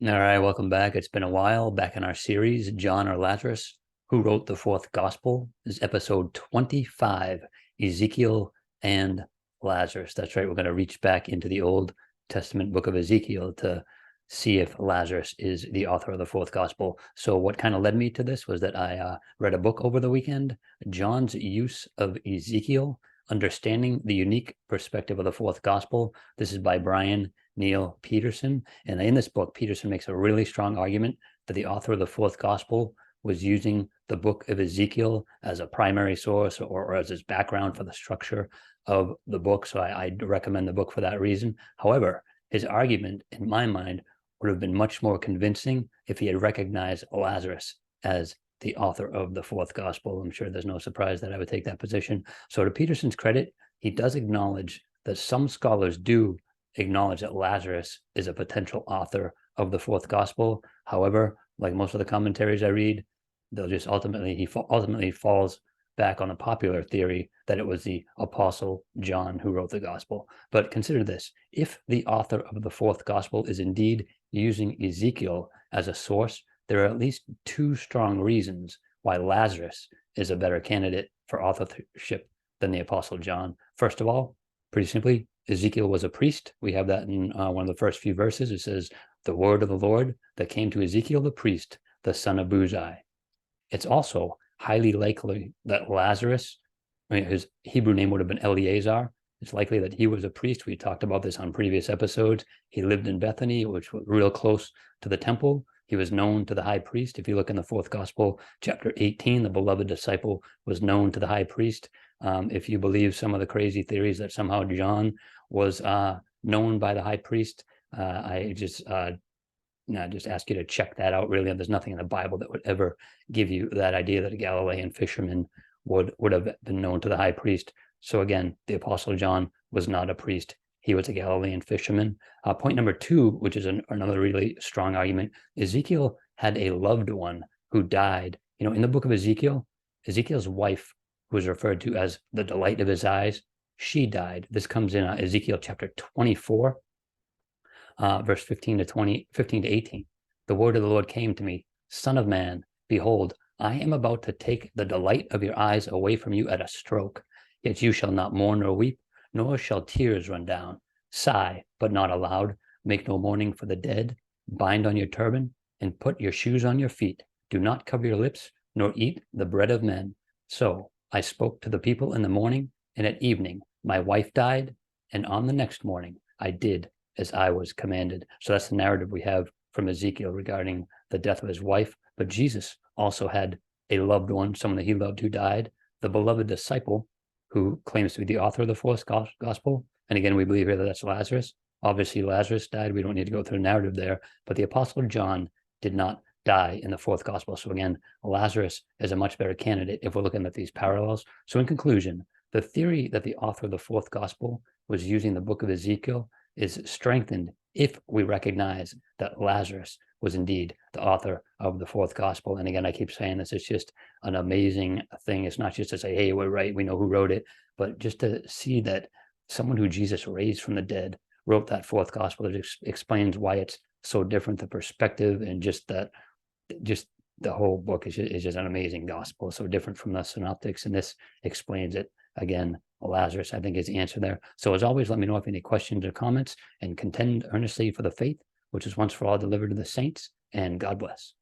All right, welcome back. It's been a while. Back in our series, John or Lazarus, who wrote the fourth gospel? This is episode 25, Ezekiel and Lazarus. That's right. We're going to reach back into the Old Testament book of Ezekiel to see if Lazarus is the author of the fourth gospel. So what kind of led me to this was that I read a book over the weekend, John's Use of Ezekiel, Understanding the Unique Perspective of the Fourth Gospel. This is by Brian Neil Peterson. And in this book, Peterson makes a really strong argument that the author of the fourth gospel was using the book of Ezekiel as a primary source or as his background for the structure of the book. So I recommend the book for that reason. However, his argument, in my mind, would have been much more convincing if he had recognized Lazarus as the author of the fourth gospel. I'm sure there's no surprise that I would take that position. So to Peterson's credit, he does acknowledge that some scholars do acknowledge that Lazarus is a potential author of the fourth gospel. However, like most of the commentaries I read, they'll just ultimately falls back on the popular theory that it was the apostle John who wrote the gospel. But consider this: if the author of the fourth gospel is indeed using Ezekiel as a source, there are at least two strong reasons why Lazarus is a better candidate for authorship than the apostle John. First of all, pretty simply, Ezekiel was a priest. We have that in one of the first few verses. It says, "The word of the Lord that came to Ezekiel the priest, the son of Buzi." It's also highly likely that Lazarus, his Hebrew name would have been Eleazar. It's likely that he was a priest. We talked about this on previous episodes. He lived in Bethany, which was real close to the temple. He was known to the high priest. If you look in the fourth gospel, chapter 18, the beloved disciple was known to the high priest. If you believe some of the crazy theories that somehow John was known by the high priest, I just ask you to check that out. Really, there's nothing in the Bible that would ever give you that idea that a Galilean fisherman would have been known to the high priest. So again, the apostle John was not a priest. He was a Galilean fisherman. Point number two, which is another really strong argument, Ezekiel had a loved one who died. In the book of Ezekiel, Ezekiel's wife, who is referred to as the delight of his eyes, she died. This comes in Ezekiel chapter 24, verse 15 to 18. The word of the Lord came to me, "Son of man, behold, I am about to take the delight of your eyes away from you at a stroke. Yet you shall not mourn nor weep, nor shall tears run down. Sigh, but not aloud. Make no mourning for the dead. Bind on your turban, and put your shoes on your feet. Do not cover your lips, nor eat the bread of men." So I spoke to the people in the morning, and at evening my wife died, and on the next morning I did as I was commanded. So that's the narrative we have from Ezekiel regarding the death of his wife. But Jesus also had a loved one, someone that he loved who died, the beloved disciple who claims to be the author of the fourth gospel. And again, we believe here that that's Lazarus. Obviously, Lazarus died. We don't need to go through the narrative there. But the apostle John did not die in the fourth gospel. So again, Lazarus is a much better candidate if we're looking at these parallels. So in conclusion, the theory that the author of the fourth gospel was using the book of Ezekiel is strengthened if we recognize that Lazarus was indeed the author of the fourth gospel. And again, I keep saying this, it's just an amazing thing. It's not just to say, hey, we're right, we know who wrote it, but just to see that someone who Jesus raised from the dead wrote that fourth gospel. That explains why it's so different, the perspective, and just the whole book is just an amazing gospel, so different from the synoptics, and this explains it. Again, Lazarus, I think, is the answer there. So as always, let me know if any questions or comments, and contend earnestly for the faith, which is once for all delivered to the saints, and God bless.